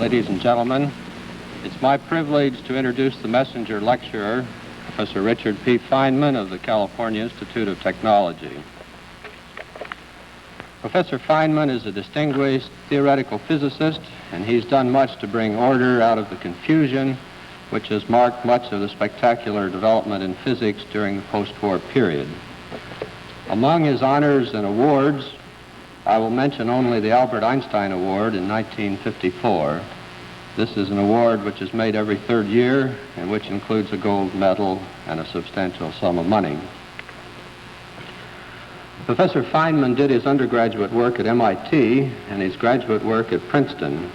ladies and gentlemen. It's my privilege to introduce the messenger lecturer, Professor Richard P. Feynman of the California Institute of Technology. Professor Feynman is a distinguished theoretical physicist, and he's done much to bring order out of the confusion which has marked much of the spectacular development in physics during the post-war period. Among his honors and awards, I will mention only the Albert Einstein Award in 1954. This is an award which is made every third year and which includes a gold medal and a substantial sum of money. Professor Feynman did his undergraduate work at MIT and his graduate work at Princeton.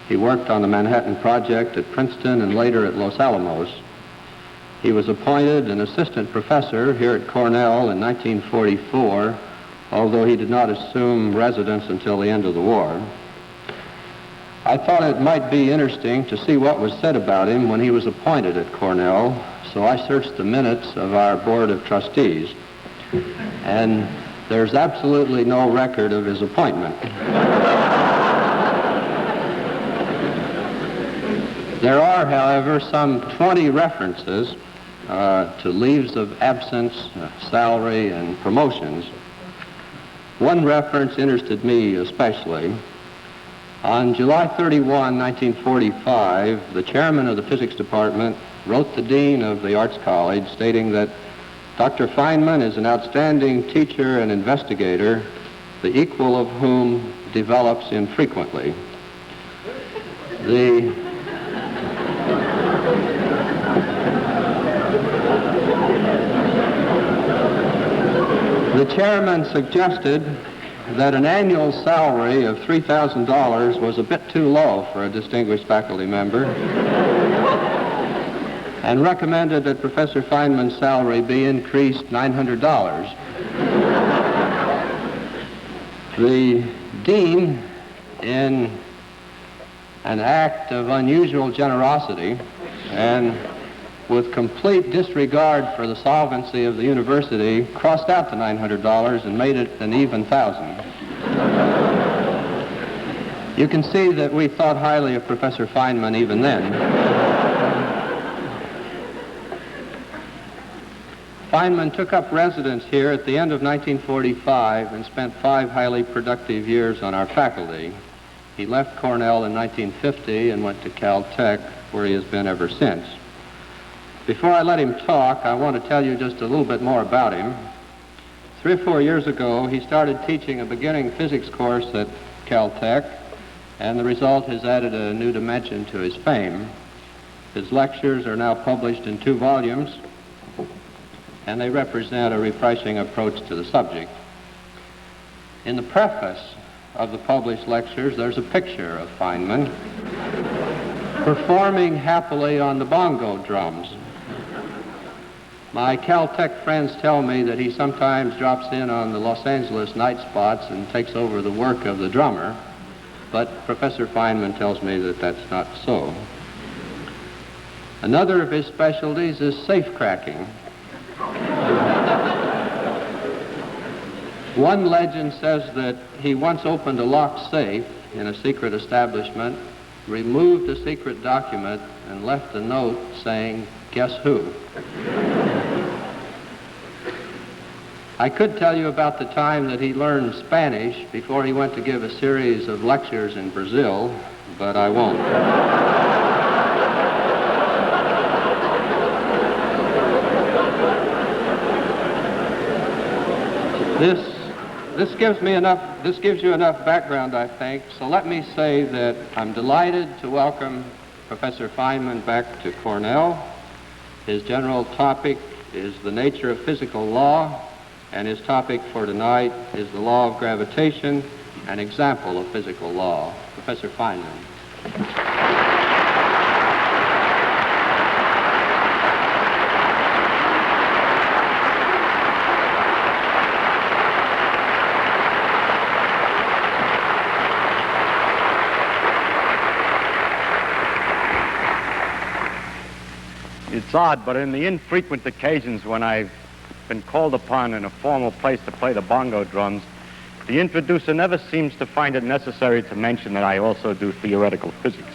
He worked on the Manhattan Project at Princeton and later at Los Alamos. He was appointed an assistant professor here at Cornell in 1944, although he did not assume residence until the end of the war. I thought it might be interesting to see what was said about him when he was appointed at Cornell, so I searched the minutes of our Board of Trustees, and there's absolutely no record of his appointment. There are, however, some 20 references to leaves of absence, salary, and promotions. One reference interested me especially. On July 31, 1945, the chairman of the physics department wrote the dean of the Arts College stating that Dr. Feynman is an outstanding teacher and investigator, the equal of whom develops infrequently. The chairman suggested that an annual salary of $3,000 was a bit too low for a distinguished faculty member and recommended that Professor Feynman's salary be increased $900. The dean, in an act of unusual generosity and with complete disregard for the solvency of the university, crossed out the $900 and made it an even $1,000. You can see that we thought highly of Professor Feynman even then. Feynman took up residence here at the end of 1945 and spent 5 highly productive years on our faculty. He left Cornell in 1950 and went to Caltech, where he has been ever since. Before I let him talk, I want to tell you just a little bit more about him. 3 or 4 years ago, he started teaching a beginning physics course at Caltech, and the result has added a new dimension to his fame. His lectures are now published in 2 volumes, and they represent a refreshing approach to the subject. In the preface of the published lectures, there's a picture of Feynman performing happily on the bongo drums. My Caltech friends tell me that he sometimes drops in on the Los Angeles night spots and takes over the work of the drummer, but Professor Feynman tells me that that's not so. Another of his specialties is safe cracking. One legend says that he once opened a locked safe in a secret establishment, removed a secret document, and left a note saying, "Guess who?" I could tell you about the time that he learned Spanish before he went to give a series of lectures in Brazil, but I won't. This gives you enough background, I think, so let me say that I'm delighted to welcome Professor Feynman back to Cornell. His general topic is the nature of physical law, and his topic for tonight is the law of gravitation, an example of physical law. Professor Feynman. It's odd, but in the infrequent occasions when I've been called upon in a formal place to play the bongo drums, the introducer never seems to find it necessary to mention that I also do theoretical physics.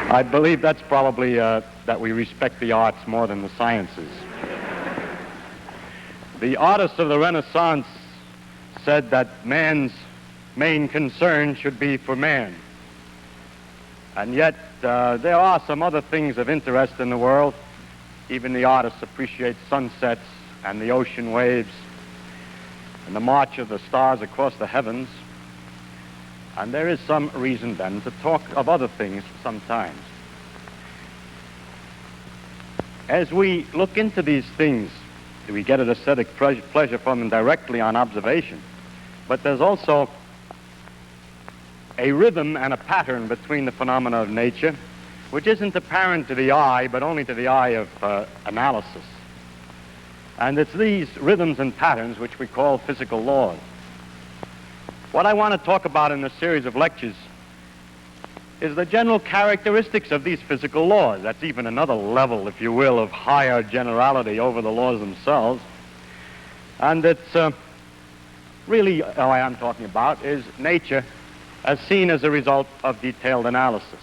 I believe that's probably that we respect the arts more than the sciences. The artists of the Renaissance said that man's main concern should be for man. And yet, there are some other things of interest in the world. Even the artists appreciate sunsets and the ocean waves and the march of the stars across the heavens. And there is some reason then to talk of other things sometimes. As we look into these things, we get an aesthetic pleasure from them directly on observation. But there's also a rhythm and a pattern between the phenomena of nature, which isn't apparent to the eye, but only to the eye of analysis. And it's these rhythms and patterns which we call physical laws. What I want to talk about in this series of lectures is the general characteristics of these physical laws. That's even another level, if you will, of higher generality over the laws themselves. And it's really, what I'm talking about is nature as seen as a result of detailed analysis.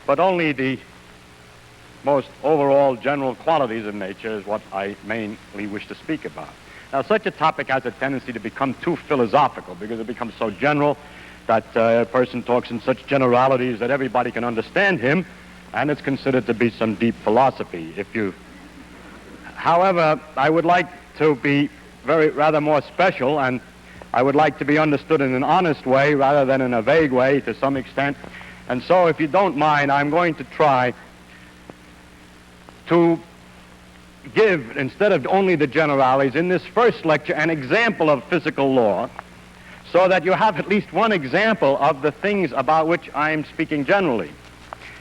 But only the most overall general qualities of nature is what I mainly wish to speak about. Now, such a topic has a tendency to become too philosophical because it becomes so general that a person talks in such generalities that everybody can understand him, and it's considered to be some deep philosophy. However, I would like to be rather more special, and I would like to be understood in an honest way rather than in a vague way to some extent. And so, if you don't mind, I'm going to try to give, instead of only the generalities, in this first lecture, an example of physical law, so that you have at least one example of the things about which I'm speaking generally.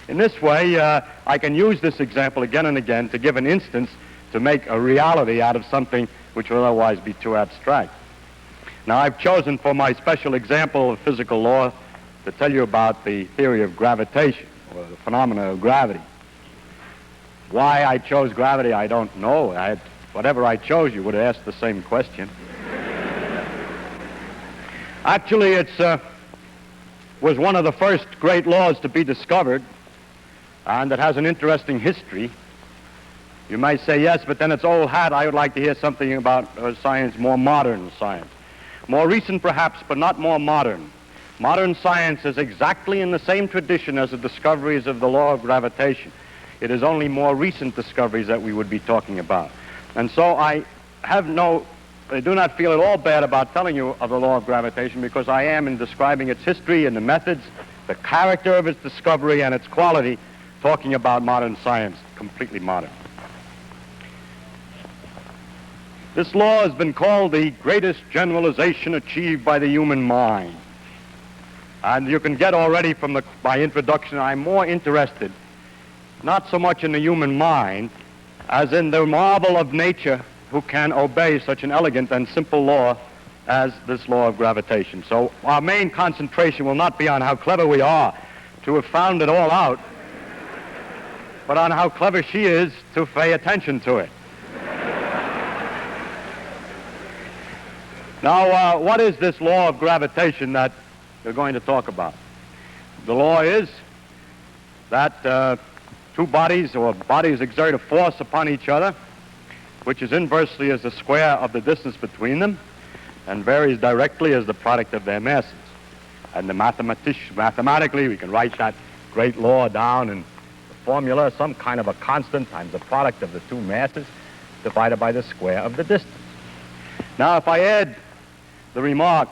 In this way, I can use this example again and again to give an instance to make a reality out of something which would otherwise be too abstract. Now, I've chosen for my special example of physical law to tell you about the theory of gravitation, or the phenomena of gravity. Why I chose gravity, I don't know. Whatever I chose, you would have asked the same question. Actually, it was one of the first great laws to be discovered, and it has an interesting history. You might say, yes, but then it's old hat. I would like to hear something about science, more modern science. More recent, perhaps, but not more modern. Modern science is exactly in the same tradition as the discoveries of the law of gravitation. It is only more recent discoveries that we would be talking about. And so I do not feel at all bad about telling you of the law of gravitation, because I am, in describing its history and the methods, the character of its discovery and its quality, talking about modern science, completely modern. This law has been called the greatest generalization achieved by the human mind. And you can get already from my introduction, I'm more interested not so much in the human mind as in the marvel of nature who can obey such an elegant and simple law as this law of gravitation. So our main concentration will not be on how clever we are to have found it all out, but on how clever she is to pay attention to it. Now, what is this law of gravitation that we're going to talk about? The law is that two bodies or bodies exert a force upon each other, which is inversely as the square of the distance between them and varies directly as the product of their masses. And mathematically, we can write that great law down in the formula, some kind of a constant times the product of the two masses divided by the square of the distance. Now, if I add the remark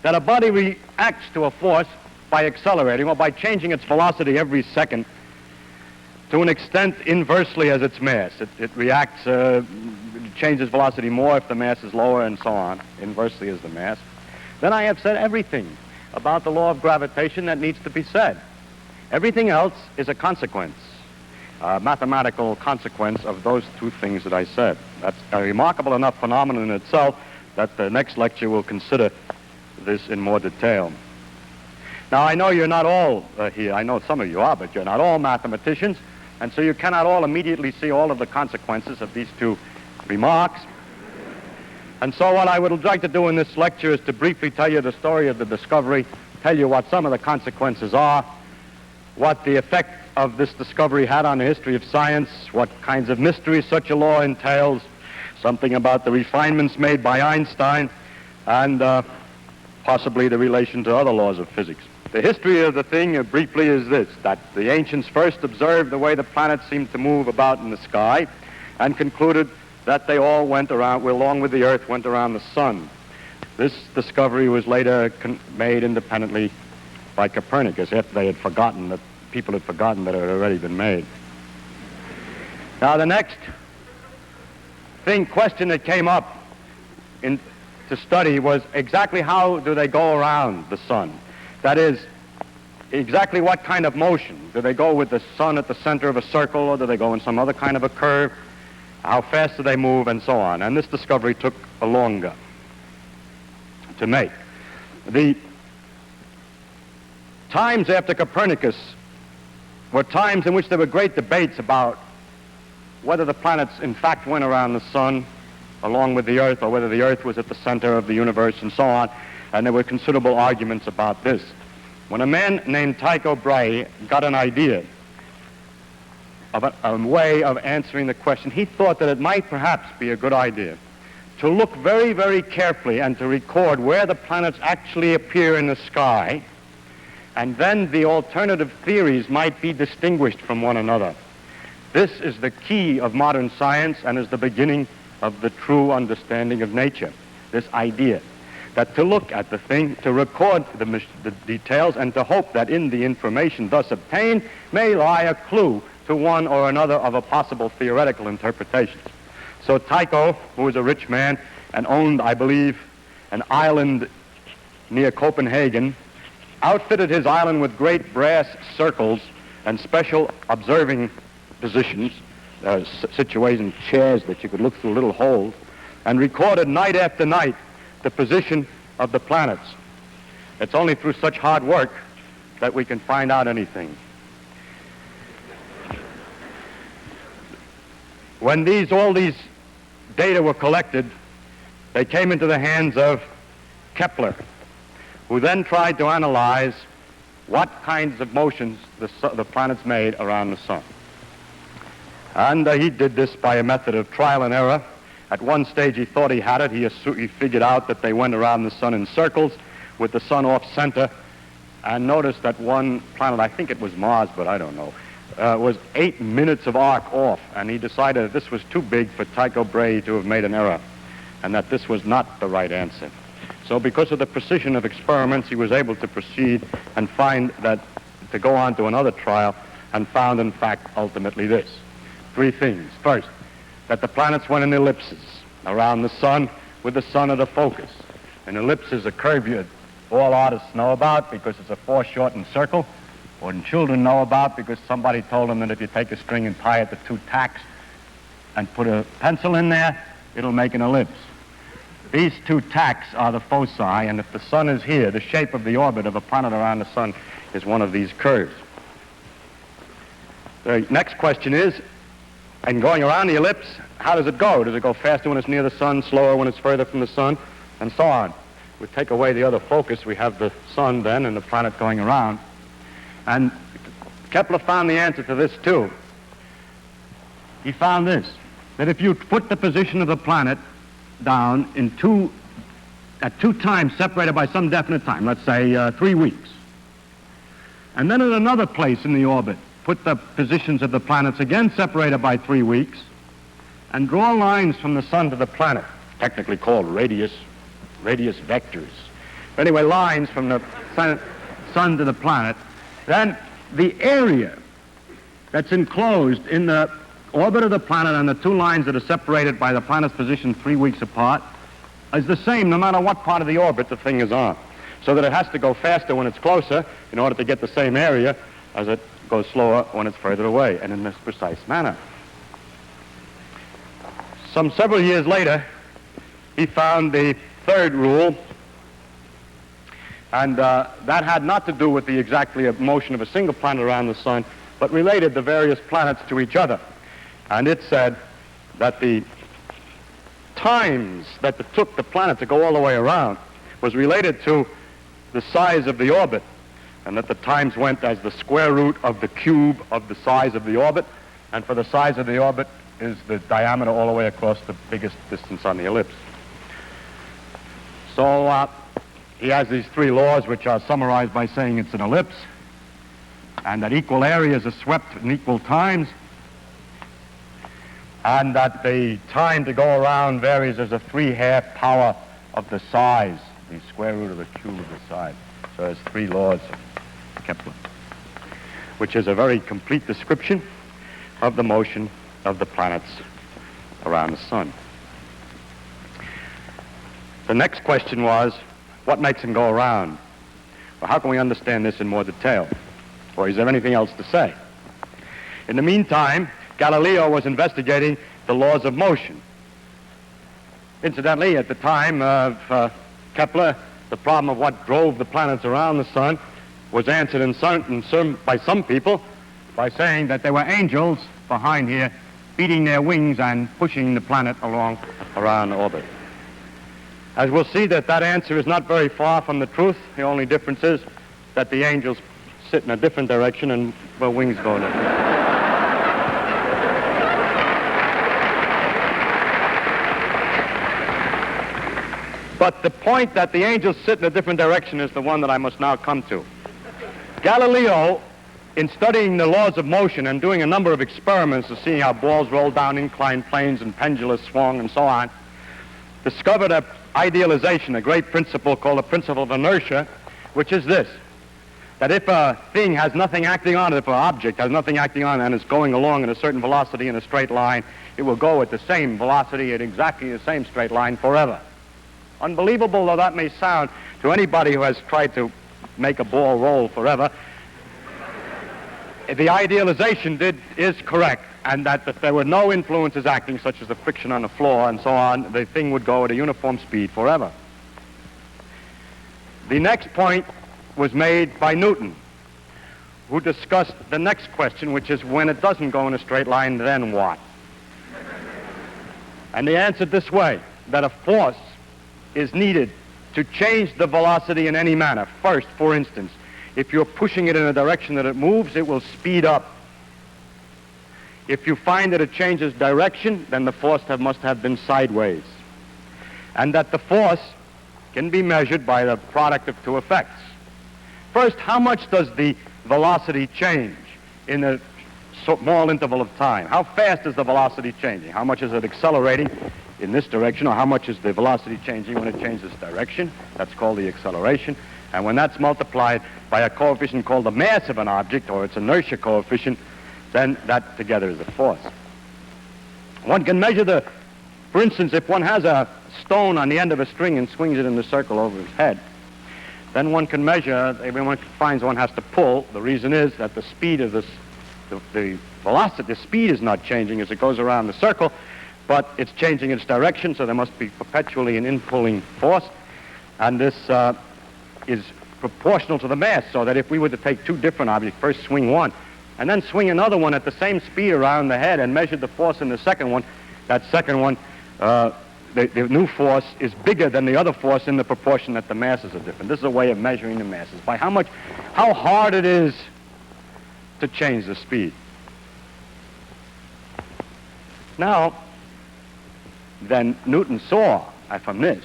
that a body reacts to a force by accelerating or by changing its velocity every second to an extent inversely as its mass. It reacts, it changes velocity more if the mass is lower and so on, inversely as the mass. Then I have said everything about the law of gravitation that needs to be said. Everything else is a consequence, a mathematical consequence of those two things that I said. That's a remarkable enough phenomenon in itself that the next lecture will consider this in more detail. Now, I know you're not all here. I know some of you are, but you're not all mathematicians. And so you cannot all immediately see all of the consequences of these two remarks. And so what I would like to do in this lecture is to briefly tell you the story of the discovery, tell you what some of the consequences are, what the effect of this discovery had on the history of science, what kinds of mysteries such a law entails, something about the refinements made by Einstein, and possibly the relation to other laws of physics. The history of the thing, briefly, is this, that the ancients first observed the way the planets seemed to move about in the sky and concluded that they all went around, along with the Earth, went around the sun. This discovery was later made independently by Copernicus after they had forgotten that people had forgotten that it had already been made. Now, the next question that came up to study was exactly how do they go around the sun? That is, exactly what kind of motion? Do they go with the sun at the center of a circle, or do they go in some other kind of a curve? How fast do they move, and so on? And this discovery took longer to make. The times after Copernicus were times in which there were great debates about whether the planets in fact went around the sun along with the Earth, or whether the Earth was at the center of the universe, and so on. And there were considerable arguments about this. When a man named Tycho Brahe got an idea of a way of answering the question, he thought that it might perhaps be a good idea to look very, very carefully and to record where the planets actually appear in the sky, and then the alternative theories might be distinguished from one another. This is the key of modern science and is the beginning of the true understanding of nature, this idea that to look at the thing, to record the details, and to hope that in the information thus obtained may lie a clue to one or another of a possible theoretical interpretations. So Tycho, who was a rich man and owned, I believe, an island near Copenhagen, outfitted his island with great brass circles and special observing positions, situation chairs that you could look through little holes, and recorded night after night the position of the planets. It's only through such hard work that we can find out anything. When all these data were collected, they came into the hands of Kepler, who then tried to analyze what kinds of motions the planets made around the sun. And he did this by a method of trial and error. At one stage he thought he had it. He figured out that they went around the sun in circles with the sun off center, and noticed that one planet, I think it was Mars, but I don't know, was 8 minutes of arc off, and he decided that this was too big for Tycho Brahe to have made an error, and that this was not the right answer. So because of the precision of experiments, he was able to proceed and find that, to go on to another trial, and found in fact ultimately this. 3 things. First, that the planets went in ellipses around the sun with the sun at a focus. An ellipse is a curve all artists know about because it's a foreshortened circle, or children know about because somebody told them that if you take a string and tie it to 2 tacks and put a pencil in there, it'll make an ellipse. These 2 tacks are the foci, and if the sun is here, the shape of the orbit of a planet around the sun is one of these curves. The next question is, and going around the ellipse, how does it go? Does it go faster when it's near the sun, slower when it's further from the sun, and so on? We take away the other focus, we have the sun then and the planet going around. And Kepler found the answer to this too. He found this, that if you put the position of the planet down at 2 times separated by some definite time, let's say 3 weeks, and then at another place in the orbit, put the positions of the planets again separated by 3 weeks, and draw lines from the sun to the planet, technically called radius vectors. But anyway, lines from the sun to the planet, then the area that's enclosed in the orbit of the planet and the 2 lines that are separated by the planet's position 3 weeks apart is the same no matter what part of the orbit the thing is on. So that it has to go faster when it's closer in order to get the same area as it goes slower when it's further away, and in this precise manner. Some several years later, he found the 3rd rule, and that had not to do with the exactly motion of a single planet around the sun, but related the various planets to each other. And it said that the times that it took the planet to go all the way around was related to the size of the orbit, and that the times went as the square root of the cube of the size of the orbit, and for the size of the orbit is the diameter all the way across the biggest distance on the ellipse. So he has these three laws, which are summarized by saying it's an ellipse, and that equal areas are swept in equal times, and that the time to go around varies as a 3/2 power of the size, the square root of the cube of the size. So there's three laws of Kepler, which is a very complete description of the motion of the planets around the sun. The next question was, what makes them go around? Well, how can we understand this in more detail? Or is there anything else to say? In the meantime, Galileo was investigating the laws of motion. Incidentally, at the time of Kepler, the problem of what drove the planets around the sun was answered by some people by saying that there were angels behind here beating their wings and pushing the planet along around orbit. As we'll see, that answer is not very far from the truth. The only difference is that the angels sit in a different direction and their wings go in a different direction. But the point that the angels sit in a different direction is the one that I must now come to. Galileo, in studying the laws of motion and doing a number of experiments to see how balls roll down inclined planes and pendulums swung and so on, discovered an idealization, a great principle called the principle of inertia, which is this, that if a thing has nothing acting on it, if an object has nothing acting on it and is going along at a certain velocity in a straight line, it will go at the same velocity at exactly the same straight line forever. Unbelievable though that may sound to anybody who has tried to make a ball roll forever, the idealization is correct, and that if there were no influences acting, such as the friction on the floor and so on, the thing would go at a uniform speed forever. The next point was made by Newton, who discussed the next question, which is when it doesn't go in a straight line, then what? And he answered this way, that a force is needed to change the velocity in any manner. First, for instance, if you're pushing it in a direction that it moves, it will speed up. If you find that it changes direction, then the force must have been sideways. And that the force can be measured by the product of two effects. First, how much does the velocity change in a small interval of time? How fast is the velocity changing? How much is it accelerating in this direction, or how much is the velocity changing when it changes direction? That's called the acceleration. And when that's multiplied by a coefficient called the mass of an object, or its inertia coefficient, then that together is a force. One can measure for instance, if one has a stone on the end of a string and swings it in a circle over his head, then one can measure, when one finds one has to pull, the reason is that the speed of the velocity, the speed is not changing as it goes around the circle, but it's changing its direction, so there must be perpetually an in-pulling force, and this is proportional to the mass, so that if we were to take two different objects, first swing one, and then swing another one at the same speed around the head and measure the force in the second one, that second one, the new force is bigger than the other force in the proportion that the masses are different. This is a way of measuring the masses, by how hard it is to change the speed. Now, then Newton saw from this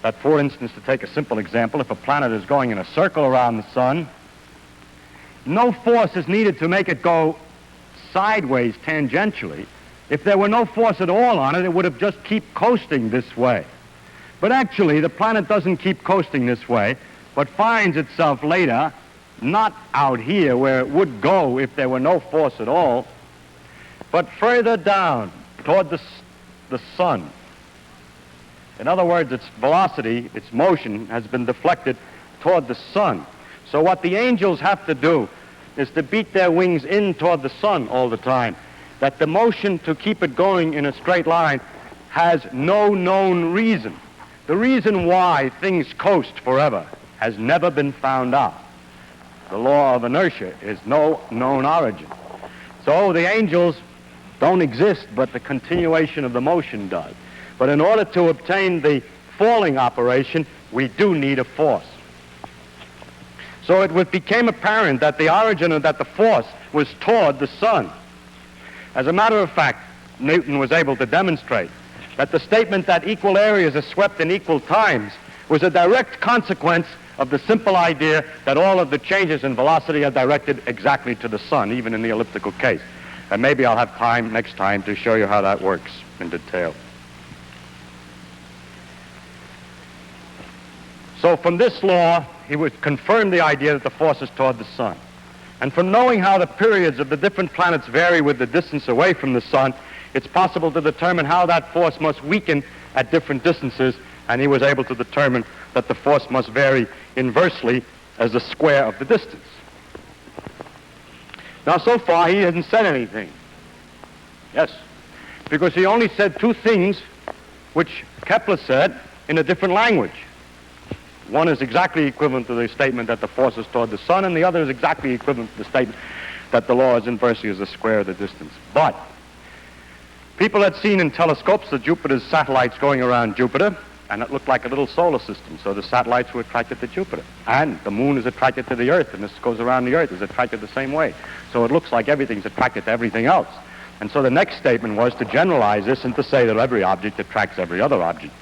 that, for instance, to take a simple example, if a planet is going in a circle around the sun, no force is needed to make it go sideways tangentially. If there were no force at all on it, it would have just keep coasting this way. But actually, the planet doesn't keep coasting this way, but finds itself later not out here where it would go if there were no force at all, but further down toward the sun. In other words, its velocity, its motion, has been deflected toward the sun. So what the angels have to do is to beat their wings in toward the sun all the time, that the motion to keep it going in a straight line has no known reason. The reason why things coast forever has never been found out. the law of inertia, is no known origin. So the angels don't exist, but the continuation of the motion does. But in order to obtain the falling operation, we do need a force. So it became apparent that the origin of that the force was toward the sun. As a matter of fact, Newton was able to demonstrate that the statement that equal areas are swept in equal times was a direct consequence of the simple idea that all of the changes in velocity are directed exactly to the sun, even in the elliptical case. And maybe I'll have time next time to show you how that works in detail. So from this law, he would confirm the idea that the force is toward the sun. And from knowing how the periods of the different planets vary with the distance away from the sun, it's possible to determine how that force must weaken at different distances, and he was able to determine that the force must vary inversely as the square of the distance. Now, so far, he hasn't said anything. Yes, because he only said two things which Kepler said in a different language. One is exactly equivalent to the statement that the force is toward the sun, and the other is exactly equivalent to the statement that the law is inversely as the square of the distance. But people had seen in telescopes the Jupiter's satellites going around Jupiter, and it looked like a little solar system, so the satellites were attracted to Jupiter. And the moon is attracted to the Earth, and this goes around the Earth, is attracted the same way. So it looks like everything's attracted to everything else. And so the next statement was to generalize this and to say that every object attracts every other object.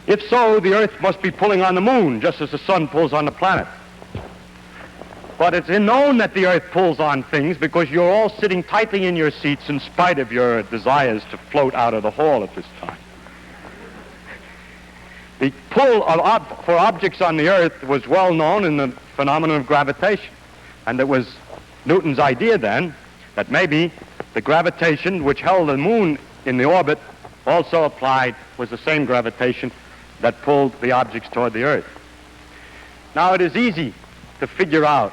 If so, the Earth must be pulling on the moon, just as the sun pulls on the planet. But it's known that the Earth pulls on things because you're all sitting tightly in your seats in spite of your desires to float out of the hall at this time. The pull for objects on the Earth was well known in the phenomenon of gravitation. And it was Newton's idea then that maybe the gravitation which held the moon in the orbit also applied, was the same gravitation that pulled the objects toward the Earth. Now, it is easy to figure out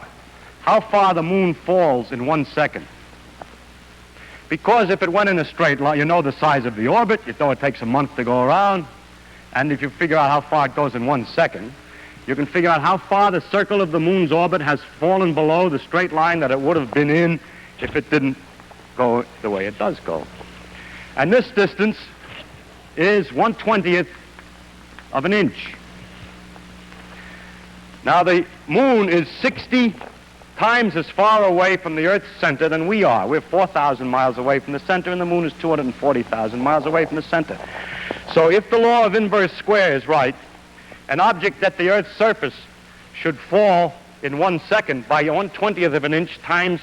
how far the moon falls in 1 second. Because if it went in a straight line, you know the size of the orbit, you know it takes a month to go around, and if you figure out how far it goes in 1 second, you can figure out how far the circle of the moon's orbit has fallen below the straight line that it would have been in if it didn't go the way it does go. And this distance is 1/20th of an inch. Now, the moon is 60 times as far away from the Earth's center than we are. We're 4,000 miles away from the center, and the moon is 240,000 miles away from the center. So if the law of inverse square is right, an object at the Earth's surface should fall in 1 second by 1/20th of an inch times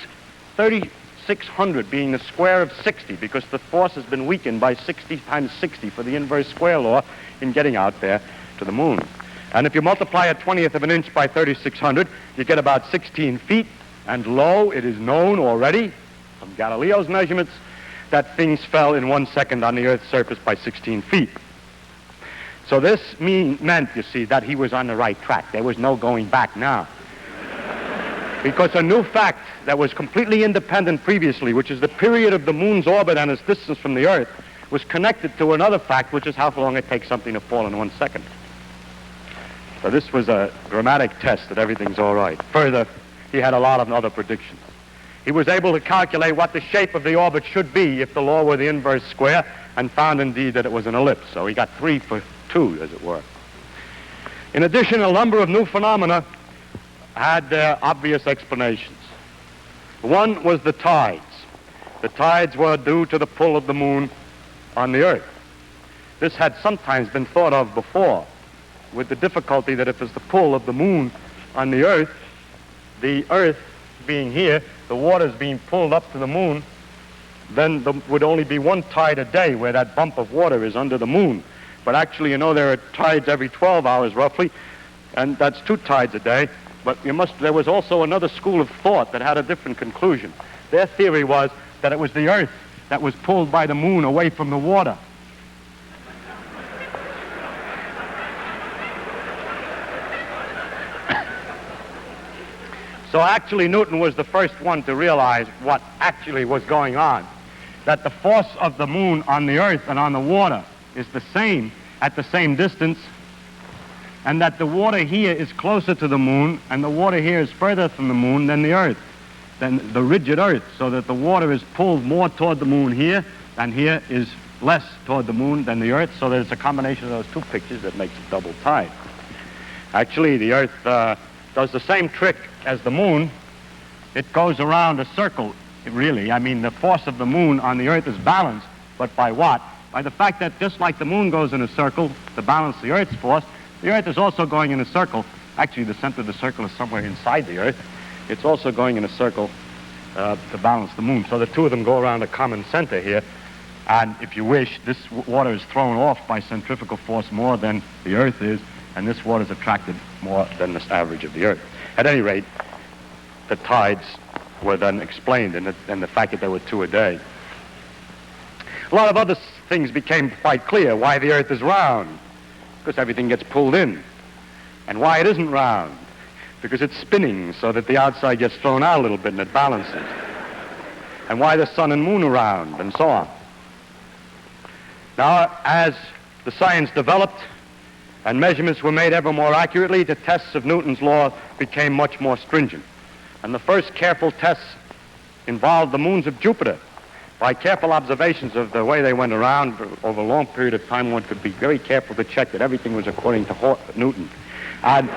3,600, being the square of 60, because the force has been weakened by 60 times 60 for the inverse square law in getting out there to the moon. And if you multiply a 20th of an inch by 3,600, you get about 16 feet. And lo, it is known already from Galileo's measurements that things fell in 1 second on the Earth's surface by 16 feet. So this meant, you see, that he was on the right track. There was no going back now. Because a new fact that was completely independent previously, which is the period of the moon's orbit and its distance from the Earth, was connected to another fact, which is how long it takes something to fall in 1 second. So this was a dramatic test that everything's all right. Further, he had a lot of other predictions. He was able to calculate what the shape of the orbit should be if the law were the inverse square, and found indeed that it was an ellipse. So he got 3 for 2, as it were. In addition, a number of new phenomena had their obvious explanations. One was the tides. The tides were due to the pull of the moon on the Earth. This had sometimes been thought of before, with the difficulty that if it's the pull of the moon on the Earth being here, the water's being pulled up to the moon, then there would only be one tide a day where that bump of water is under the moon. But actually, you know, there are tides every 12 hours roughly, and that's 2 tides a day. But there was also another school of thought that had a different conclusion. Their theory was that it was the Earth that was pulled by the moon away from the water. So actually, Newton was the first one to realize what actually was going on, that the force of the moon on the Earth and on the water is the same at the same distance, and that the water here is closer to the moon, and the water here is further from the moon than the Earth, than the rigid Earth, so that the water is pulled more toward the moon here, and here is less toward the moon than the Earth, so that it's a combination of those two pictures that makes a double tide. Actually, the Earth does the same trick as the moon. It goes around a circle, really. I mean, the force of the moon on the Earth is balanced, but by what? By the fact that just like the moon goes in a circle to balance the Earth's force, the Earth is also going in a circle. Actually, the center of the circle is somewhere inside the Earth. It's also going in a circle to balance the moon. So the two of them go around a common center here. And if you wish, this water is thrown off by centrifugal force more than the Earth is, and this water is attracted more than the average of the Earth. At any rate, the tides were then explained, and the fact that there were 2 a day. A lot of other things became quite clear. Why the Earth is round, because everything gets pulled in. And why it isn't round, because it's spinning so that the outside gets thrown out a little bit and it balances. And why the sun and moon are round, and so on. Now, as the science developed and measurements were made ever more accurately, the tests of Newton's law became much more stringent. And the first careful tests involved the moons of Jupiter. By careful observations of the way they went around over a long period of time, one could be very careful to check that everything was according to Newton. And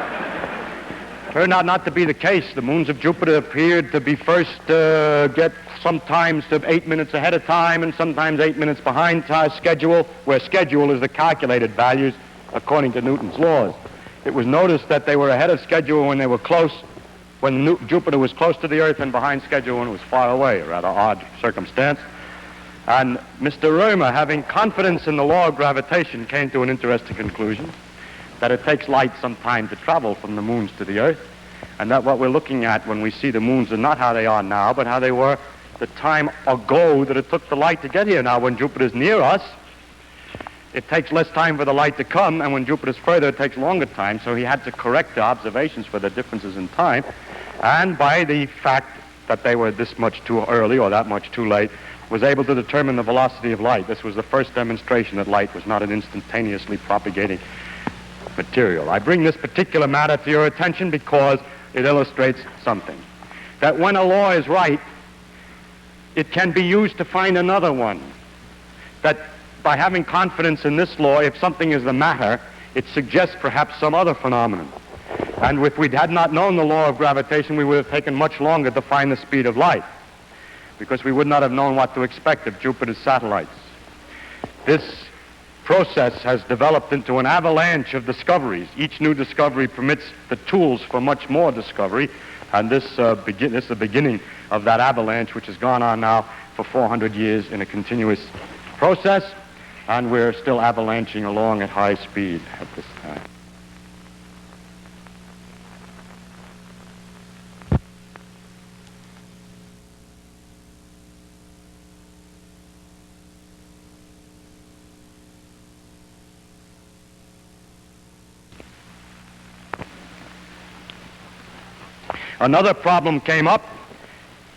turned out not to be the case. The moons of Jupiter appeared to be first get sometimes 8 minutes ahead of time and sometimes 8 minutes behind schedule, where schedule is the calculated values according to Newton's laws. It was noticed that they were ahead of schedule when they were close, when Jupiter was close to the Earth, and behind schedule when it was far away, a rather odd circumstance. And Mr. Römer, having confidence in the law of gravitation, came to an interesting conclusion, that it takes light some time to travel from the moons to the Earth, and that what we're looking at when we see the moons are not how they are now, but how they were the time ago that it took the light to get here. Now, when Jupiter's near us, it takes less time for the light to come, and when Jupiter's further, it takes longer time, so he had to correct the observations for the differences in time, and by the fact that they were this much too early or that much too late, was able to determine the velocity of light. This was the first demonstration that light was not an instantaneously propagating material. I bring this particular matter to your attention because it illustrates something. That when a law is right, it can be used to find another one. That by having confidence in this law, if something is the matter, it suggests perhaps some other phenomenon. And if we had not known the law of gravitation, we would have taken much longer to find the speed of light, because we would not have known what to expect of Jupiter's satellites. This process has developed into an avalanche of discoveries. Each new discovery permits the tools for much more discovery, and this is the beginning of that avalanche, which has gone on now for 400 years in a continuous process, and we're still avalanching along at high speed at this time. Another problem came up.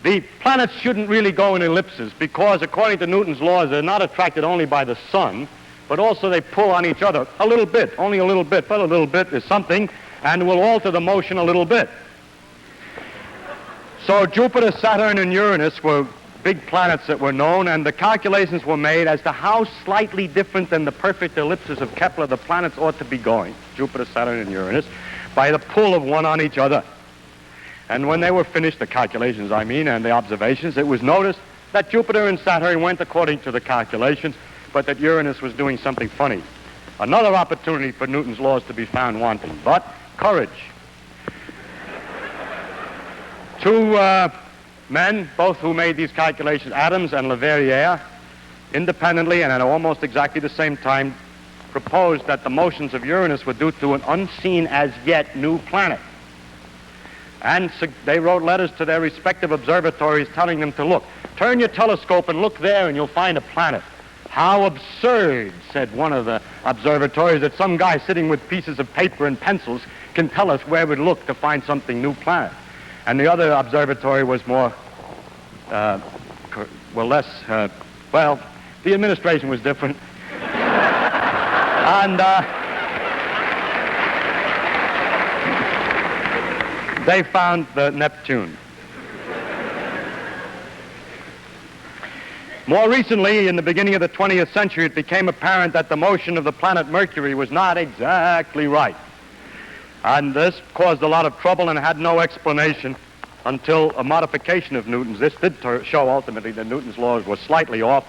The planets shouldn't really go in ellipses because, according to Newton's laws, they're not attracted only by the sun, but also they pull on each other a little bit, only a little bit, but a little bit is something, and will alter the motion a little bit. So Jupiter, Saturn, and Uranus were big planets that were known, and the calculations were made as to how slightly different than the perfect ellipses of Kepler the planets ought to be going, Jupiter, Saturn, and Uranus, by the pull of one on each other. And when they were finished, the calculations, and the observations, it was noticed that Jupiter and Saturn went according to the calculations, but that Uranus was doing something funny. Another opportunity for Newton's laws to be found wanting, but courage. Two men, both who made these calculations, Adams and Leverrier, independently and at almost exactly the same time, proposed that the motions of Uranus were due to an unseen as yet new planet. And they wrote letters to their respective observatories telling them to look. Turn your telescope and look there and you'll find a planet. How absurd, said one of the observatories, that some guy sitting with pieces of paper and pencils can tell us where we'd look to find something new planet. And the other observatory was the administration was different. And They found the Neptune. More recently, in the beginning of the 20th century, it became apparent that the motion of the planet Mercury was not exactly right. And this caused a lot of trouble and had no explanation until a modification of Newton's. This did show ultimately that Newton's laws were slightly off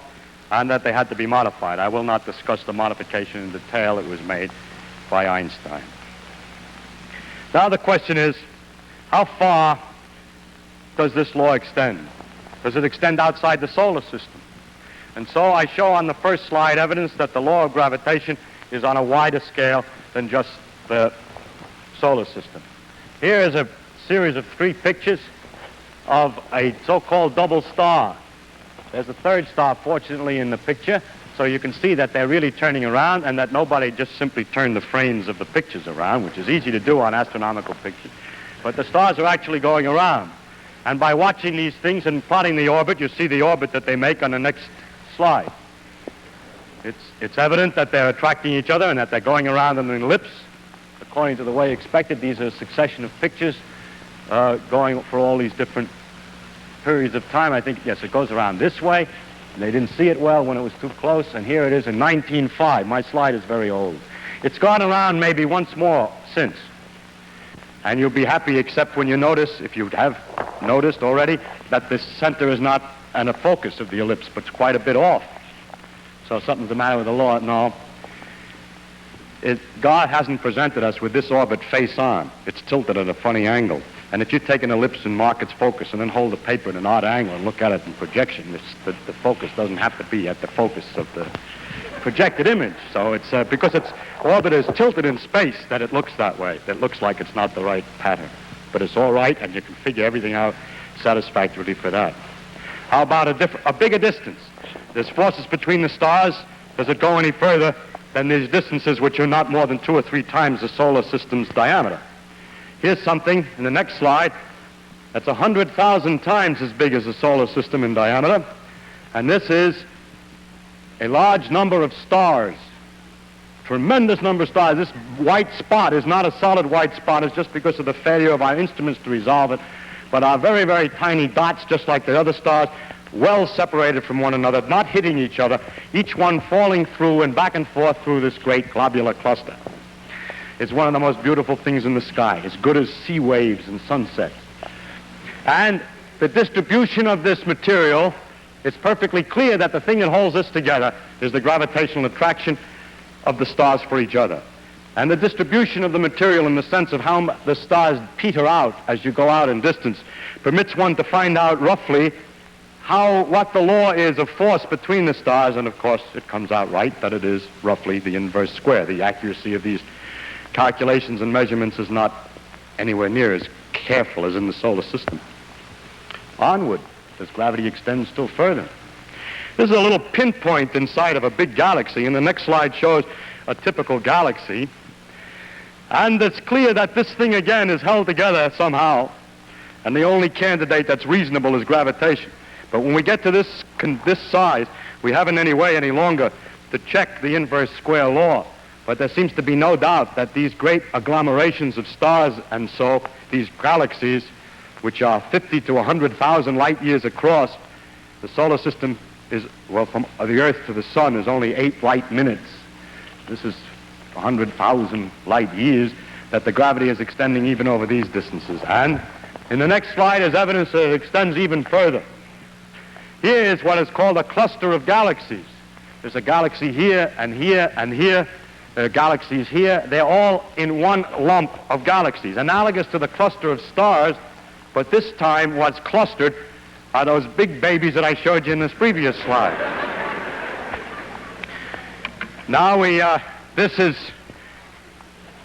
and that they had to be modified. I will not discuss the modification in detail. It was made by Einstein. Now the question is, how far does this law extend? Does it extend outside the solar system? And so I show on the first slide evidence that the law of gravitation is on a wider scale than just the solar system. Here is a series of 3 pictures of a so-called double star. There's a third star, fortunately, in the picture, so you can see that they're really turning around and that nobody just simply turned the frames of the pictures around, which is easy to do on astronomical pictures. But the stars are actually going around. And by watching these things and plotting the orbit, you see the orbit that they make on the next slide. It's evident that they're attracting each other and that they're going around in an ellipse. According to the way expected, these are a succession of pictures going for all these different periods of time. I think, yes, it goes around this way. And they didn't see it well when it was too close, and here it is in 1905. My slide is very old. It's gone around maybe once more since. And you'll be happy except when you notice, if you have noticed already, that the center is not in a focus of the ellipse, but it's quite a bit off. So something's the matter with the law. No. God hasn't presented us with this orbit face on. It's tilted at a funny angle. And if you take an ellipse and mark its focus and then hold the paper at an odd angle and look at it in projection, the focus doesn't have to be at the focus of the projected image. So it's because its orbit is tilted in space that it looks that way. It looks like it's not the right pattern. But it's all right, and you can figure everything out satisfactorily for that. How about a bigger distance? There's forces between the stars. Does it go any further than these distances which are not more than 2 or 3 times the solar system's diameter? Here's something in the next slide that's 100,000 times as big as the solar system in diameter. And this is a large number of stars, tremendous number of stars. This white spot is not a solid white spot. It's just because of the failure of our instruments to resolve it. But are very, very tiny dots, just like the other stars, well separated from one another, not hitting each other, each one falling through and back and forth through this great globular cluster. It's one of the most beautiful things in the sky, as good as sea waves and sunsets. And the distribution of this material, it's perfectly clear that the thing that holds this together is the gravitational attraction of the stars for each other. And the distribution of the material in the sense of how the stars peter out as you go out in distance permits one to find out roughly what the law is of force between the stars, and of course it comes out right that it is roughly the inverse square. The accuracy of these calculations and measurements is not anywhere near as careful as in the solar system. Onward, as gravity extends still further. This is a little pinpoint inside of a big galaxy, and the next slide shows a typical galaxy. And it's clear that this thing again is held together somehow, and the only candidate that's reasonable is gravitation. But when we get to this size, we haven't any way any longer to check the inverse square law. But there seems to be no doubt that these great agglomerations of stars and so these galaxies, which are 50 to 100,000 light years across, the solar system is, well, from the Earth to the Sun is only 8 light minutes. This is 100,000 light years that the gravity is extending even over these distances. And in the next slide is evidence that it extends even further. Here is what is called a cluster of galaxies. There's a galaxy here and here and here. There are galaxies here. They're all in one lump of galaxies, analogous to the cluster of stars, but this time what's clustered are those big babies that I showed you in this previous slide. Now this is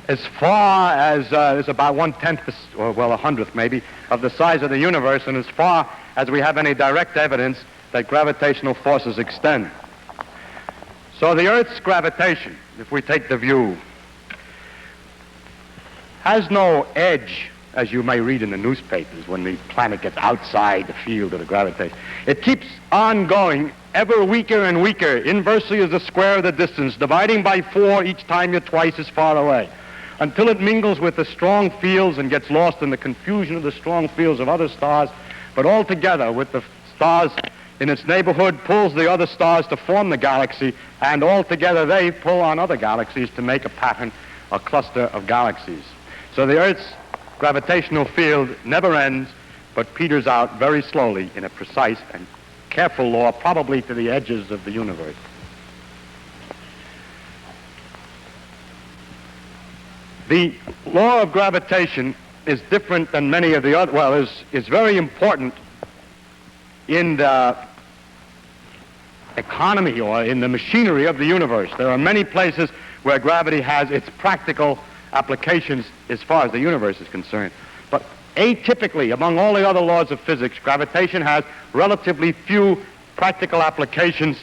as far as it's about 1/10, or well, 100th maybe, of the size of the universe, and as far as we have any direct evidence that gravitational forces extend. So the Earth's gravitation, if we take the view, has no edge, as you may read in the newspapers when the planet gets outside the field of the gravitation. It keeps on going ever weaker and weaker, inversely as the square of the distance, dividing by 4 each time you're twice as far away, until it mingles with the strong fields and gets lost in the confusion of the strong fields of other stars, but altogether with the stars in its neighborhood pulls the other stars to form the galaxy, and altogether they pull on other galaxies to make a pattern, a cluster of galaxies. So the Earth's gravitational field never ends, but peters out very slowly in a precise and careful law, probably to the edges of the universe. The law of gravitation is different than many of the other, well, is very important in the economy or in the machinery of the universe. There are many places where gravity has its practical applications as far as the universe is concerned. But atypically, among all the other laws of physics, gravitation has relatively few practical applications.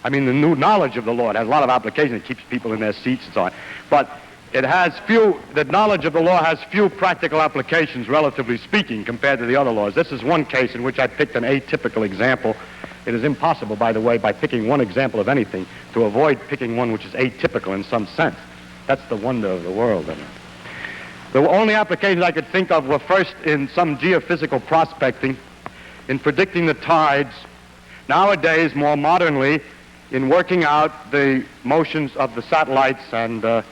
I mean, the new knowledge of the law, it has a lot of applications. It keeps people in their seats and so on. But it has the knowledge of the law has few practical applications, relatively speaking, compared to the other laws. This is one case in which I picked an atypical example. It is impossible, by the way, by picking one example of anything, to avoid picking one which is atypical in some sense. That's the wonder of the world. The only applications I could think of were first in some geophysical prospecting, in predicting the tides, nowadays, more modernly, in working out the motions of the satellites and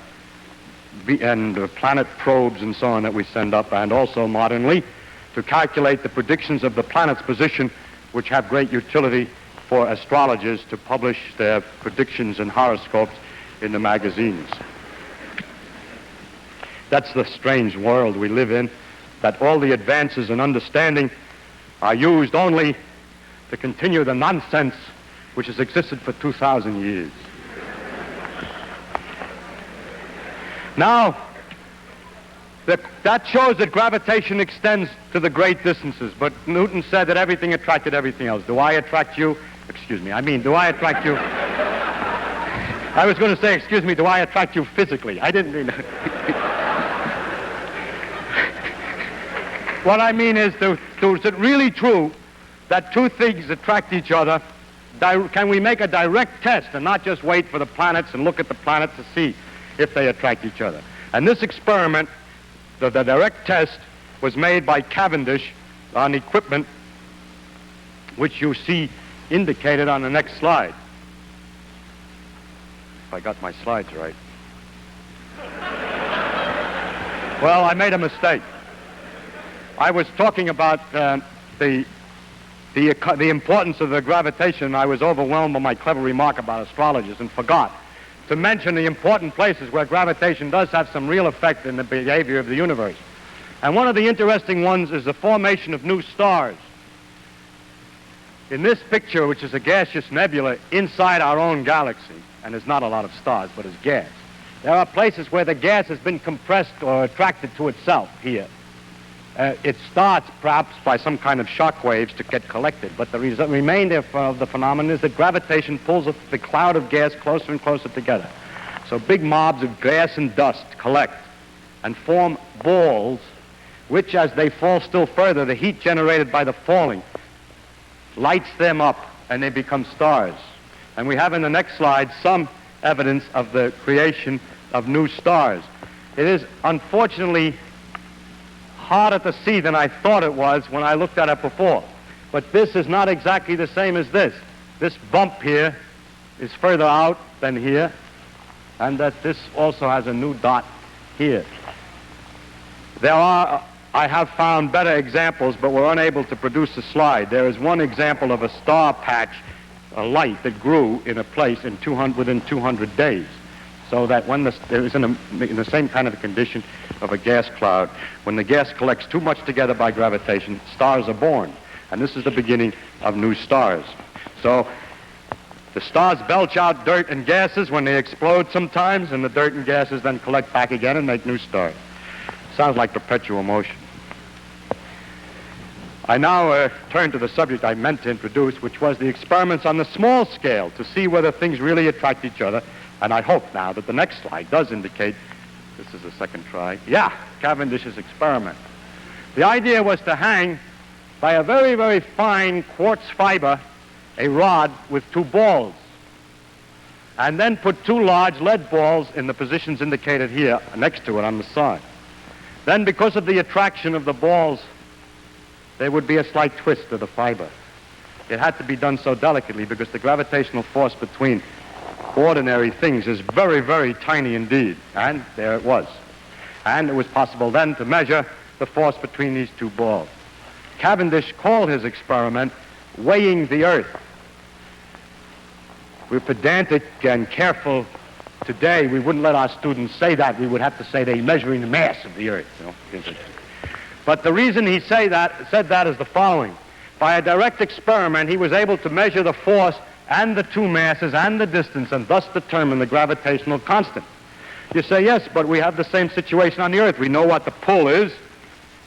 planet probes and so on that we send up, and also modernly to calculate the predictions of the planet's position, which have great utility for astrologers to publish their predictions and horoscopes in the magazines. That's the strange world we live in, that all the advances in understanding are used only to continue the nonsense which has existed for 2,000 years. Now, that shows that gravitation extends to the great distances, but Newton said that everything attracted everything else. Do I attract you? Do I attract you? I was going to say, do I attract you physically? I didn't mean that. What I mean is it really true that two things attract each other? Can we make a direct test and not just wait for the planets and look at the planets to see if they attract each other? And this experiment, the direct test, was made by Cavendish on equipment which you see indicated on the next slide. If I got my slides right. Well, I made a mistake. I was talking about the importance of the gravitation. I was overwhelmed by my clever remark about astrologers and forgot to mention the important places where gravitation does have some real effect in the behavior of the universe. And one of the interesting ones is the formation of new stars. In this picture, which is a gaseous nebula inside our own galaxy, and there's not a lot of stars, but it's gas, there are places where the gas has been compressed or attracted to itself here. It starts perhaps by some kind of shock waves to get collected, but the remainder of the phenomenon is that gravitation pulls the cloud of gas closer and closer together. So big mobs of gas and dust collect and form balls, which as they fall still further, the heat generated by the falling lights them up and they become stars. And we have in the next slide some evidence of the creation of new stars. It is unfortunately harder to see than I thought it was when I looked at it before. But this is not exactly the same as this. This bump here is further out than here, and that this also has a new dot here. I have found better examples, but we're unable to produce a slide. There is one example of a star patch, a light that grew in a place within 200 days. So that when it was in the same kind of condition of a gas cloud, when the gas collects too much together by gravitation, stars are born. And this is the beginning of new stars. So the stars belch out dirt and gases when they explode sometimes, and the dirt and gases then collect back again and make new stars. Sounds like perpetual motion. I now turn to the subject I meant to introduce, which was the experiments on the small scale to see whether things really attract each other. And I hope now that the next slide does indicate, this is the second try, Cavendish's experiment. The idea was to hang by a very, very fine quartz fiber a rod with two balls. and then put two large lead balls in the positions indicated here next to it on the side. Then, because of the attraction of the balls, there would be a slight twist of the fiber. It had to be done so delicately because the gravitational force between ordinary things is very, very tiny indeed. And there it was. And it was possible then to measure the force between these two balls. Cavendish called his experiment weighing the Earth. We're pedantic and careful today. We wouldn't let our students say that. We would have to say they're measuring the mass of the Earth. But the reason he said that is the following. By a direct experiment, he was able to measure the force and the two masses and the distance and thus determine the gravitational constant. You say, yes, but we have the same situation on the Earth. We know what the pull is,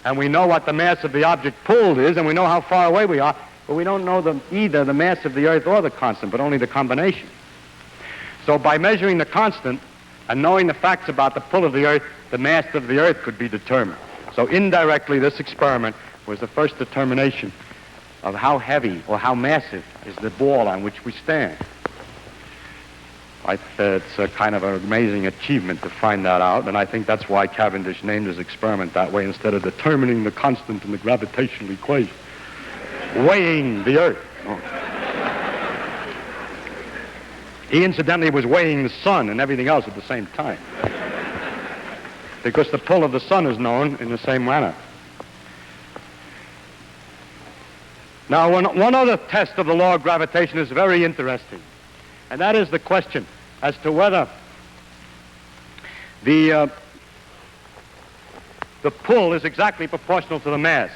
and we know what the mass of the object pulled is, and we know how far away we are, but we don't know either the mass of the Earth or the constant, but only the combination. So by measuring the constant and knowing the facts about the pull of the Earth, the mass of the Earth could be determined. So indirectly, this experiment was the first determination of how heavy or how massive is the ball on which we stand. It's a kind of an amazing achievement to find that out, and I think that's why Cavendish named his experiment that way instead of determining the constant in the gravitational equation. Weighing the Earth. He incidentally was weighing the sun and everything else at the same time, because the pull of the sun is known in the same manner. Now, one other test of the law of gravitation is very interesting, and that is the question as to whether the pull is exactly proportional to the mass.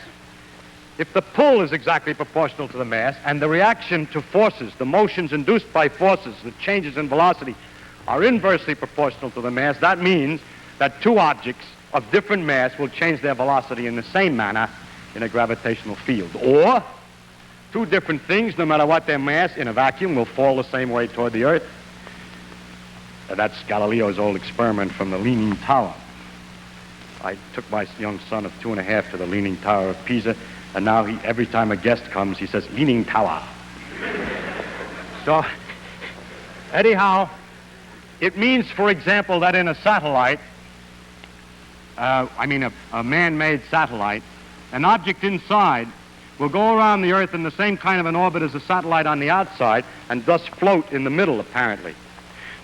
If the pull is exactly proportional to the mass and the reaction to forces, the motions induced by forces, the changes in velocity, are inversely proportional to the mass, that means that two objects of different mass will change their velocity in the same manner in a gravitational field. Or two different things, no matter what their mass, in a vacuum, will fall the same way toward the Earth. That's Galileo's old experiment from the Leaning Tower. I took my young son of 2.5 to the Leaning Tower of Pisa, and now every time a guest comes, he says, Leaning Tower. So, anyhow, it means, for example, that in a satellite, a man-made satellite, an object inside will go around the Earth in the same kind of an orbit as a satellite on the outside and thus float in the middle, apparently.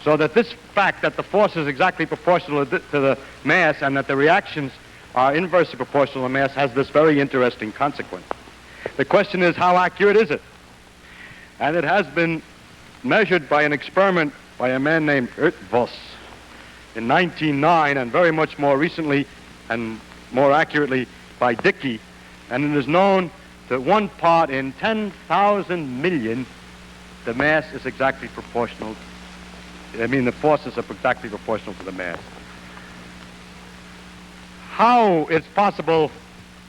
So that this fact that the force is exactly proportional to the mass and that the reactions are inversely proportional to the mass has this very interesting consequence. The question is, how accurate is it? And it has been measured by an experiment by a man named Voss in 1909, and very much more recently and more accurately by Dickey, and it is known that 1 part in 10,000 million, the mass is exactly proportional. The forces are exactly proportional to the mass. How it's possible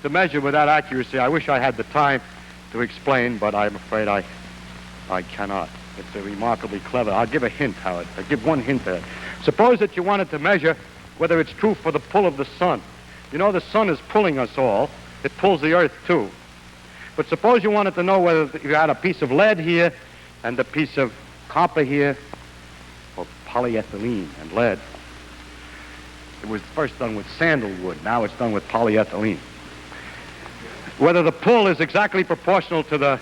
to measure with that accuracy, I wish I had the time to explain, but I'm afraid I cannot. It's remarkably clever. I'll give a hint, Howard. I'll give one hint there. Suppose that you wanted to measure whether it's true for the pull of the sun. You know the sun is pulling us all. It pulls the Earth too. But suppose you wanted to know whether you had a piece of lead here and a piece of copper here, or polyethylene and lead. It was first done with sandalwood. Now it's done with polyethylene. Whether the pull is exactly proportional to the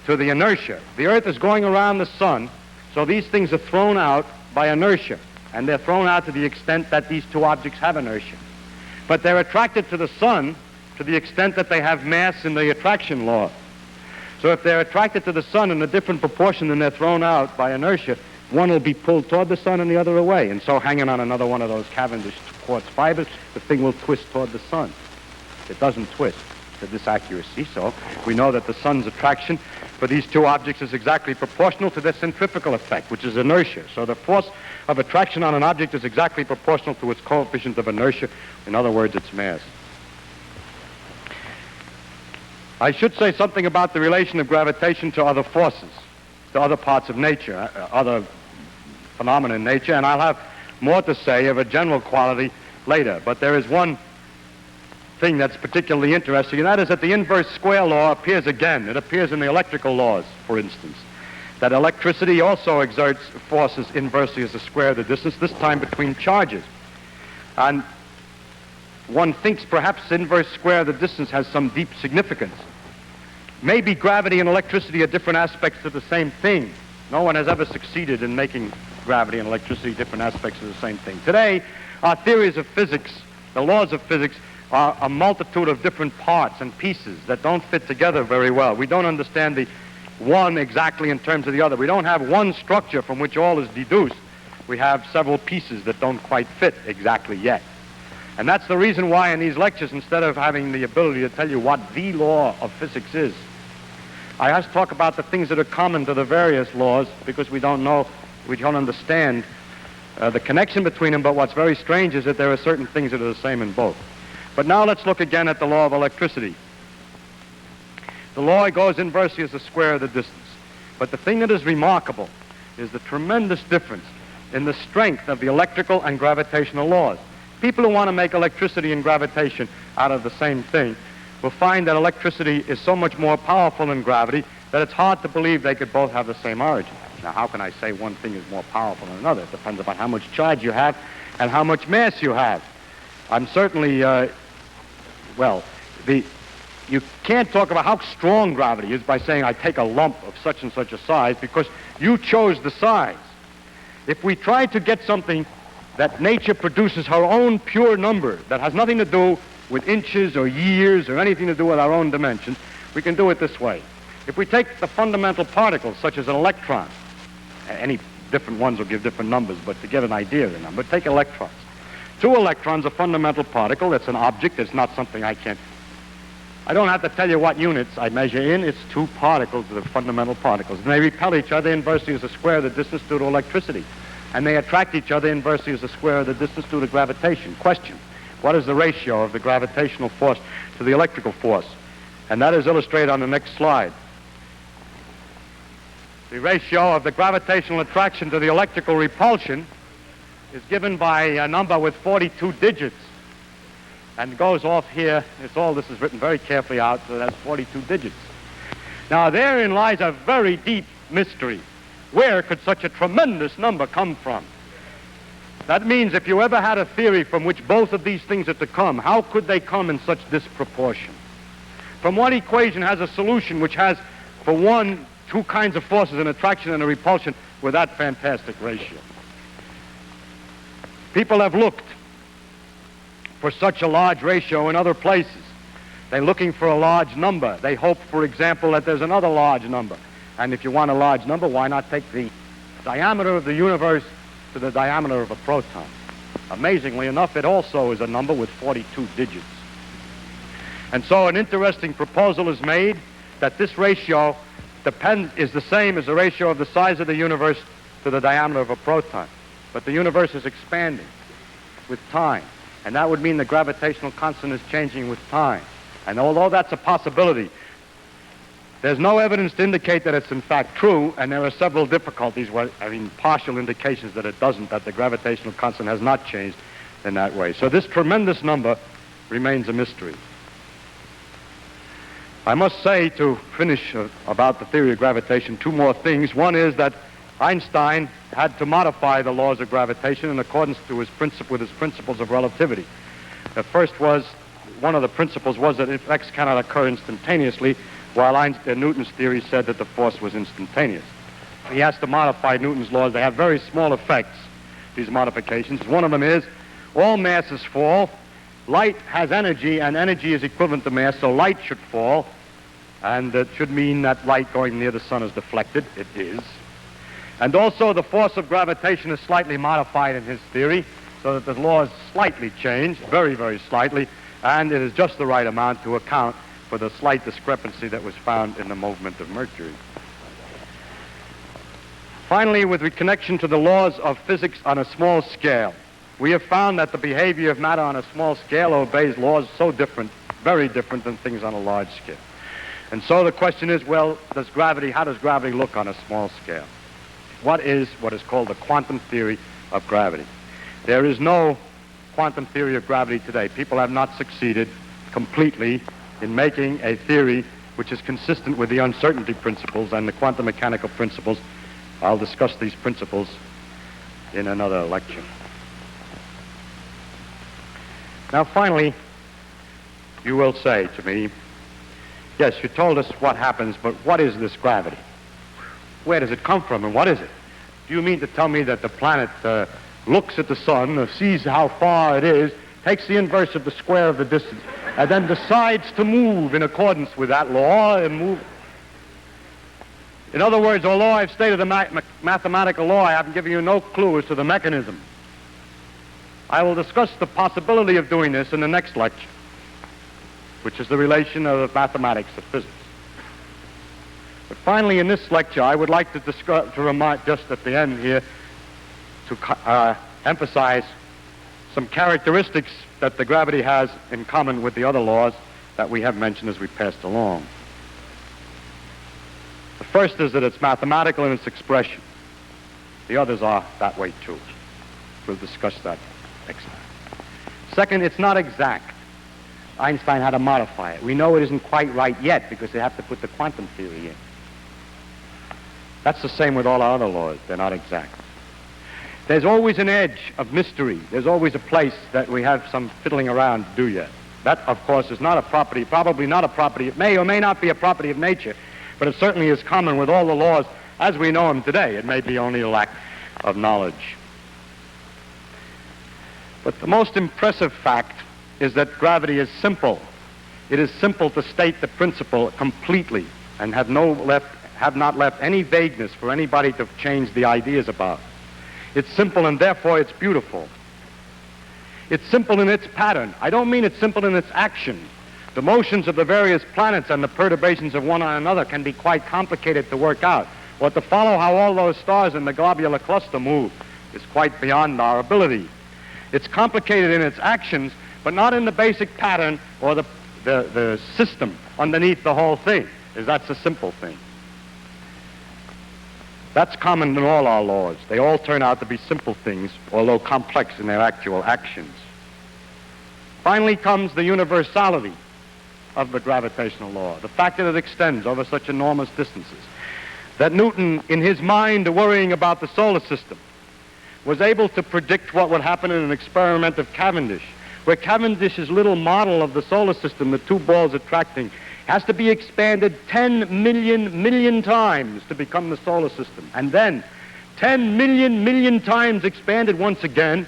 inertia. The Earth is going around the sun, so these things are thrown out by inertia, and they're thrown out to the extent that these two objects have inertia. But they're attracted to the sun to the extent that they have mass in the attraction law. So if they're attracted to the sun in a different proportion than they're thrown out by inertia, one will be pulled toward the sun and the other away. And so hanging on another one of those Cavendish quartz fibers, the thing will twist toward the sun. It doesn't twist to this accuracy, so we know that the sun's attraction for these two objects is exactly proportional to their centrifugal effect, which is inertia. So the force of attraction on an object is exactly proportional to its coefficient of inertia. In other words, its mass. I should say something about the relation of gravitation to other forces, to other parts of nature, other phenomena in nature, and I'll have more to say of a general quality later. But there is one thing that's particularly interesting, and that is that the inverse square law appears again. It appears in the electrical laws, for instance. that electricity also exerts forces inversely as the square of the distance, this time between charges. And one thinks perhaps inverse square of the distance has some deep significance. Maybe gravity and electricity are different aspects of the same thing. No one has ever succeeded in making gravity and electricity different aspects of the same thing. Today, our theories of physics, the laws of physics, are a multitude of different parts and pieces that don't fit together very well. We don't understand the one exactly in terms of the other. We don't have one structure from which all is deduced. We have several pieces that don't quite fit exactly yet. And that's the reason why in these lectures, instead of having the ability to tell you what the law of physics is, I have to talk about the things that are common to the various laws, because we don't know, we don't understand the connection between them. But what's very strange is that there are certain things that are the same in both. But now let's look again at the law of electricity. The law goes inversely as the square of the distance. But the thing that is remarkable is the tremendous difference in the strength of the electrical and gravitational laws. People who want to make electricity and gravitation out of the same thing will find that electricity is so much more powerful than gravity that it's hard to believe they could both have the same origin. Now, how can I say one thing is more powerful than another? It depends upon how much charge you have and how much mass you have. I'm certainly, you can't talk about how strong gravity is by saying I take a lump of such and such a size, because you chose the size. If we try to get something that nature produces her own pure number that has nothing to do with inches or years or anything to do with our own dimensions, we can do it this way. If we take the fundamental particles, such as an electron, any different ones will give different numbers, but to get an idea of the number, take electrons. 2 electrons, a fundamental particle. It's an object. It's not something I don't have to tell you what units I measure in. It's 2 particles that are fundamental particles. And they repel each other inversely as the square of the distance due to electricity. And they attract each other inversely as the square of the distance due to gravitation. Question: what is the ratio of the gravitational force to the electrical force? And that is illustrated on the next slide. The ratio of the gravitational attraction to the electrical repulsion is given by a number with 42 digits. And goes off here. This is written very carefully out, so that's 42 digits. Now, therein lies a very deep mystery. Where could such a tremendous number come from? That means if you ever had a theory from which both of these things are to come, how could they come in such disproportion? From what equation has a solution which has, for one, 2 kinds of forces, an attraction and a repulsion, with that fantastic ratio? People have looked for such a large ratio in other places. They're looking for a large number. They hope, for example, that there's another large number. And if you want a large number, why not take the diameter of the universe to the diameter of a proton? Amazingly enough, it also is a number with 42 digits. And so an interesting proposal is made that this ratio is the same as the ratio of the size of the universe to the diameter of a proton. But the universe is expanding with time. And that would mean the gravitational constant is changing with time. And although that's a possibility, there's no evidence to indicate that it's in fact true, and there are several difficulties, partial indications that it doesn't, that the gravitational constant has not changed in that way. So this tremendous number remains a mystery. I must say, to finish about the theory of gravitation, 2 more things. One is that Einstein had to modify the laws of gravitation in accordance to with his principles of relativity. The first was, one of the principles was that effects cannot occur instantaneously, while Newton's theory said that the force was instantaneous. He has to modify Newton's laws. They have very small effects, these modifications. One of them is all masses fall. Light has energy, and energy is equivalent to mass, so light should fall. And that should mean that light going near the sun is deflected. It is. And also the force of gravitation is slightly modified in his theory, so that the laws slightly change, very, very slightly, and it is just the right amount to account for the slight discrepancy that was found in the movement of Mercury. Finally, with connection to the laws of physics on a small scale, we have found that the behavior of matter on a small scale obeys laws so different, very different than things on a large scale. And so the question is, well, how does gravity look on a small scale? What is called the quantum theory of gravity? There is no quantum theory of gravity today. People have not succeeded completely in making a theory which is consistent with the uncertainty principles and the quantum mechanical principles. I'll discuss these principles in another lecture. Now, finally, you will say to me, yes, you told us what happens, but what is this gravity? Where does it come from, and what is it? Do you mean to tell me that the planet looks at the sun, sees how far it is, takes the inverse of the square of the distance, and then decides to move in accordance with that law and move? In other words, although I've stated a mathematical law, I haven't given you no clue as to the mechanism. I will discuss the possibility of doing this in the next lecture, which is the relation of mathematics to physics. But finally, in this lecture, I would like to remind, just at the end here, to emphasize some characteristics that the gravity has in common with the other laws that we have mentioned as we passed along. The first is that it's mathematical in its expression. The others are that way too. We'll discuss that next time. Second, it's not exact. Einstein had to modify it. We know it isn't quite right yet because they have to put the quantum theory in. That's the same with all our other laws. They're not exact. There's always an edge of mystery. There's always a place that we have some fiddling around to do yet. That, of course, is not a property, probably not a property. It may or may not be a property of nature, but it certainly is common with all the laws as we know them today. It may be only a lack of knowledge. But the most impressive fact is that gravity is simple. It is simple to state the principle completely and have not left any vagueness for anybody to change the ideas about. It's simple and therefore it's beautiful. It's simple in its pattern. I don't mean it's simple in its action. The motions of the various planets and the perturbations of one on another can be quite complicated to work out. Or to follow how all those stars in the globular cluster move is quite beyond our ability. It's complicated in its actions, but not in the basic pattern or the system underneath the whole thing, as that's a simple thing. That's common in all our laws. They all turn out to be simple things, although complex in their actual actions. Finally comes the universality of the gravitational law, the fact that it extends over such enormous distances. That Newton, in his mind worrying about the solar system, was able to predict what would happen in an experiment of Cavendish, where Cavendish's little model of the solar system, the two balls attracting, has to be expanded 10 million times to become the solar system. And then 10 million times expanded once again,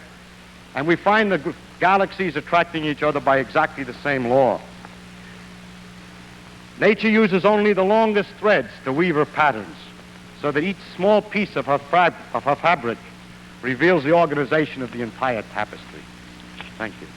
and we find the galaxies attracting each other by exactly the same law. Nature uses only the longest threads to weave her patterns, so that each small piece of her fabric reveals the organization of the entire tapestry. Thank you.